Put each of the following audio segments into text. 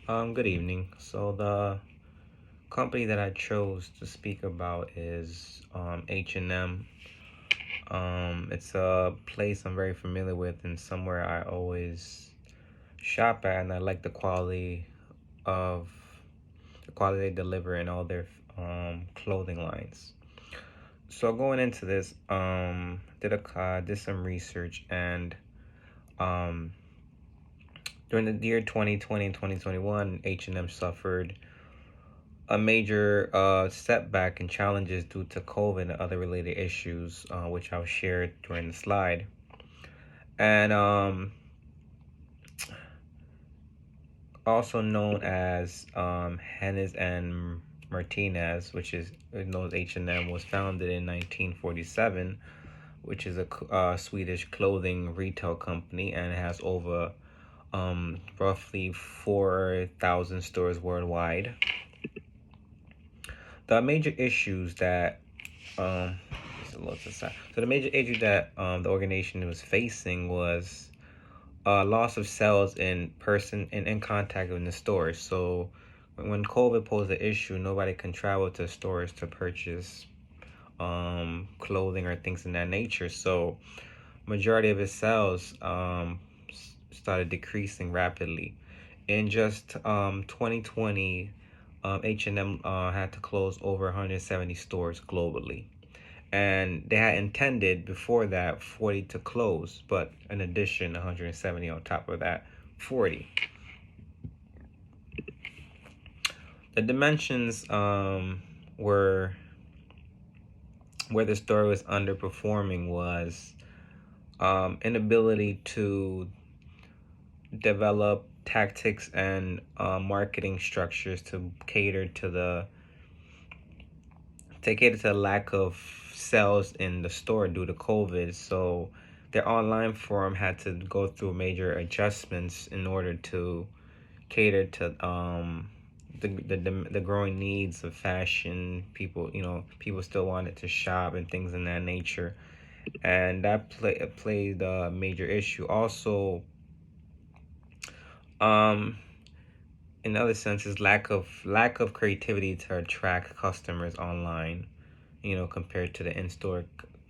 Good evening. So the company that I chose to speak about is H&M. It's a place I'm very familiar with and somewhere I always shop at, and I like of the quality they deliver in all their clothing lines. So going into this, did some research, and um during the year 2020 and 2021, H&M suffered a major setback and challenges due to COVID and other related issues, which I'll share during the slide. And also known as Hennes and Martinez, which is known as H&M, was founded in 1947, which is a Swedish clothing retail company, and it has over roughly 4,000 stores worldwide. The major issues that um, so the major issue that the organization was facing was loss of sales in person and in contact in the stores. So when COVID posed the issue, nobody can travel to stores to purchase clothing or things in that nature. So majority of its sales started decreasing rapidly. In just 2020, H&M had to close over 170 stores globally. And they had intended before that 40 to close, but in addition, 170 on top of that 40. The dimensions were where the store was underperforming was inability to develop tactics and marketing structures to cater to the lack of sales in the store due to COVID. So their online forum had to go through major adjustments in order to cater to the growing needs of fashion. People still wanted to shop and things in that nature, and that played a major issue. Also, um, in other senses, lack of creativity to attract customers online, compared to the in store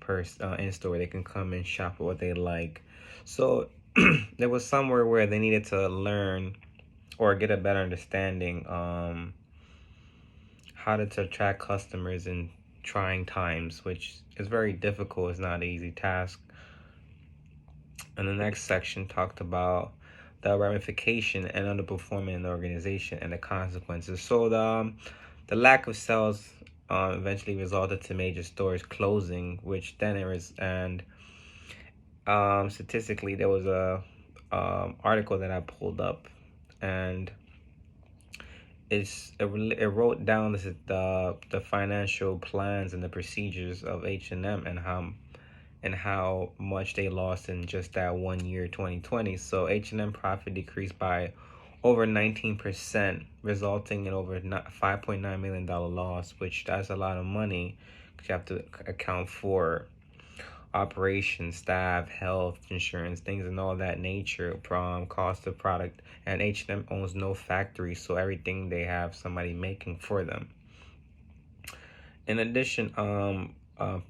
they can come and shop what they like. So there was somewhere where they needed to learn or get a better understanding how to attract customers in trying times, which is very difficult. It's not an easy task. And the next section talked about the ramification and underperforming in the organization and the consequences. So the lack of sales eventually resulted to major stores closing, which then it was, and statistically there was a article that I pulled up, and it wrote down the financial plans and the procedures of H&M and how much they lost in just that 1 year, 2020. So H&M profit decreased by over 19%, resulting in over $5.9 million loss, which that's a lot of money. 'Cause you have to account for operations, staff, health, insurance, things and all that nature, from cost of product. And H&M owns no factory, so everything they have somebody making for them. In addition,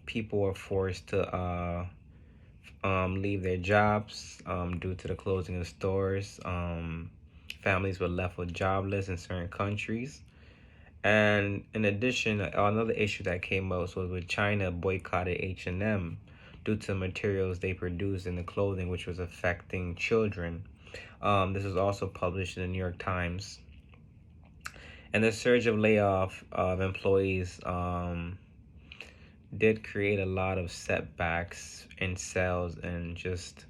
people were forced to leave their jobs due to the closing of stores. Families were left with jobless in certain countries. And in addition, another issue that came up was with China boycotted H&M due to materials they produce in the clothing, which was affecting children. This was also published in the New York Times. And the surge of layoff of employees did create a lot of setbacks in sales and just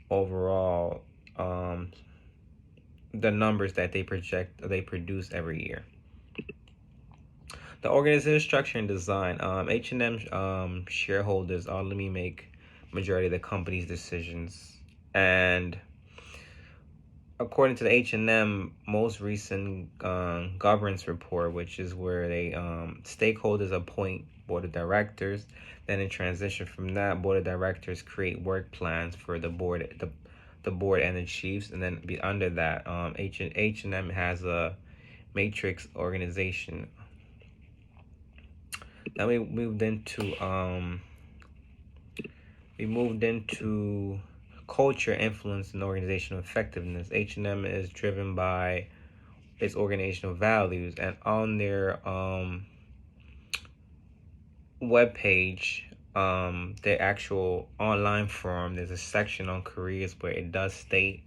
overall the numbers that they produce every year. The organizational structure and design. H&M shareholders ultimately make majority of the company's decisions, and according to the H&M most recent governance report, which is where they stakeholders appoint board of directors. Then in transition from that, board of directors create work plans for the board and the chiefs, and then be under that, H&M has a matrix organization. Then we moved into culture, influence, and organizational effectiveness. H&M is driven by its organizational values, and on their web page, their actual online forum, there's a section on careers where it does state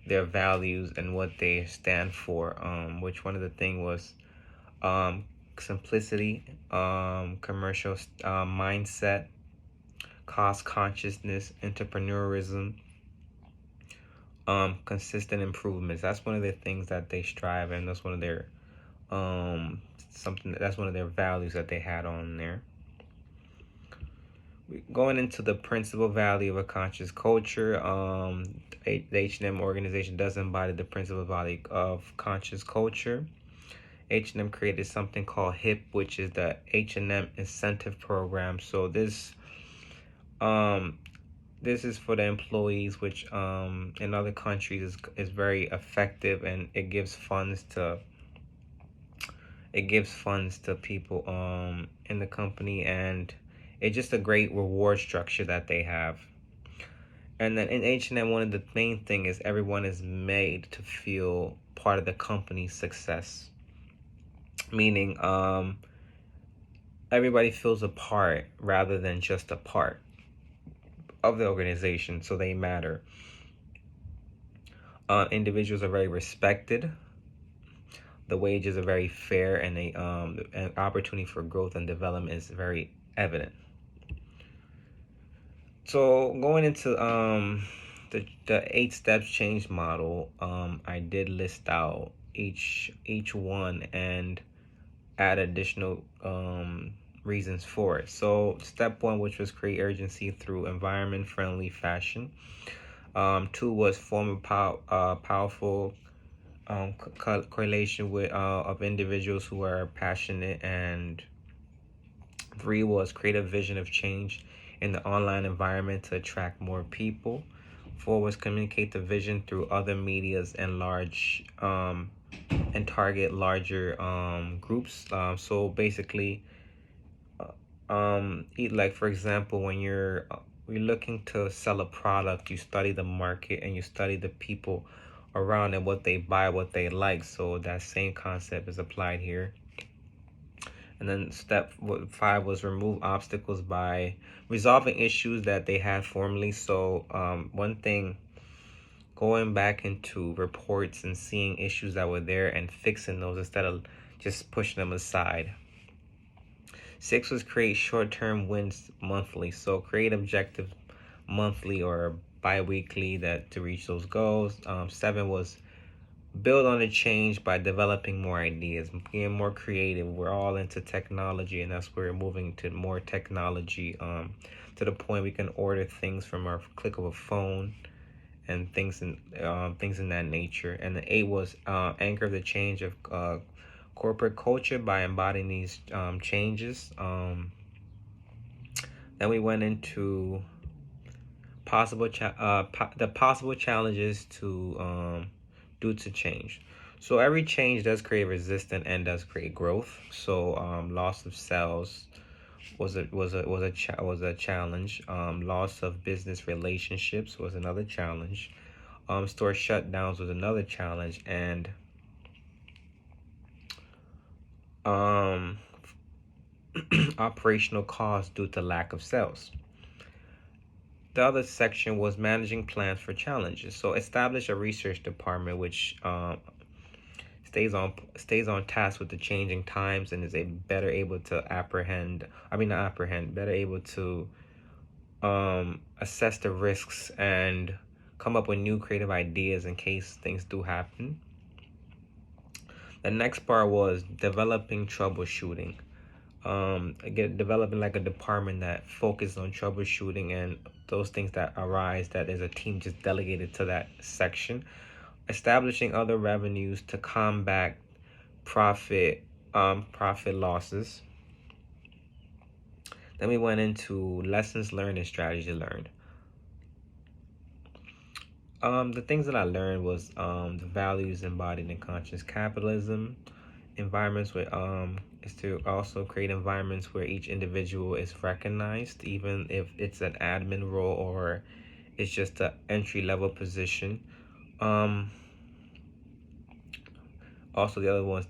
their values and what they stand for. Which one of the thing was simplicity, commercial mindset, cost consciousness, entrepreneurism, consistent improvements. That's one of the things that they strive, and that's one of their that's one of their values that they had on there. Going into the principal value of a conscious culture, the H&M organization does embody the principal value of conscious culture. H&M created something called HIP, which is the H&M incentive program. So this is for the employees, which in other countries is very effective, and it gives funds to people in the company, and it's just a great reward structure that they have. And then in H&M, one of the main thing is everyone is made to feel part of the company's success. Meaning, everybody feels a part rather than just a part of the organization, so they matter. Individuals are very respected. The wages are very fair, and an opportunity for growth and development is very evident. So going into the 8 steps change model, I did list out each one and add additional reasons for it. So step 1, which was create urgency through environment friendly fashion. 2 was form a powerful correlation with of individuals who are passionate, and 3 was create a vision of change in the online environment to attract more people. 4 was communicate the vision through other medias and target larger groups. So basically, like for example, when you're looking to sell a product, you study the market and you study the people around and what they buy, what they like. So that same concept is applied here. And then step 5 was remove obstacles by resolving issues that they had formerly. So one thing, going back into reports and seeing issues that were there and fixing those instead of just pushing them aside. 6 was create short-term wins monthly. So create objectives monthly or bi-weekly to reach those goals. 7 was build on the change by developing more ideas, being more creative. We're all into technology, and that's where we're moving to more technology, to the point we can order things from our click of a phone and things in that nature. And the 8 was anchor the change of corporate culture by embodying these changes. Then we went into the possible challenges to due to change. So every change does create resistance and does create growth. So loss of sales was a challenge. Loss of business relationships was another challenge. Store shutdowns was another challenge, and operational costs due to lack of sales. The other section was managing plans for challenges. So establish a research department which stays on task with the changing times and is better able to better able to assess the risks and come up with new creative ideas in case things do happen. The next part was developing troubleshooting. Developing like a department that focuses on troubleshooting and those things that arise, that is a team just delegated to that section. Establishing other revenues to combat profit losses. Then we went into lessons learned and strategy learned. The things that I learned was the values embodied in conscious capitalism, environments where is to also create environments where each individual is recognized, even if it's an admin role or it's just an entry level position. Um, Also, the other one's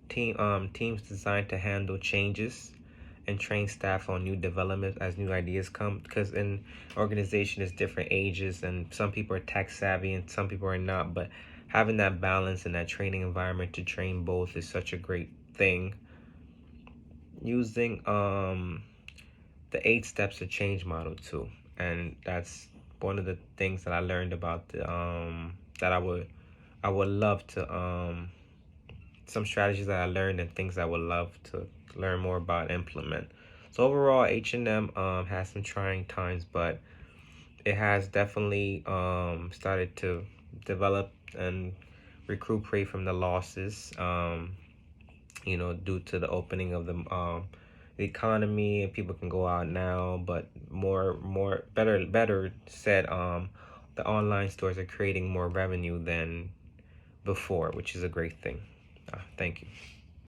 teams designed to handle changes and train staff on new developments as new ideas come. Because in organization, is different ages, and some people are tech savvy and some people are not. But having that balance and that training environment to train both is such a great thing. Using the 8 steps of change model too, and that's one of the things that I learned about the that I would love to some strategies that I learned and things I would love to learn more about and implement. So overall, H&M has some trying times, but it has definitely started to develop and recuperate from the losses. Due to the opening of the economy and people can go out now, but better said, the online stores are creating more revenue than before, which is a great thing. Thank you.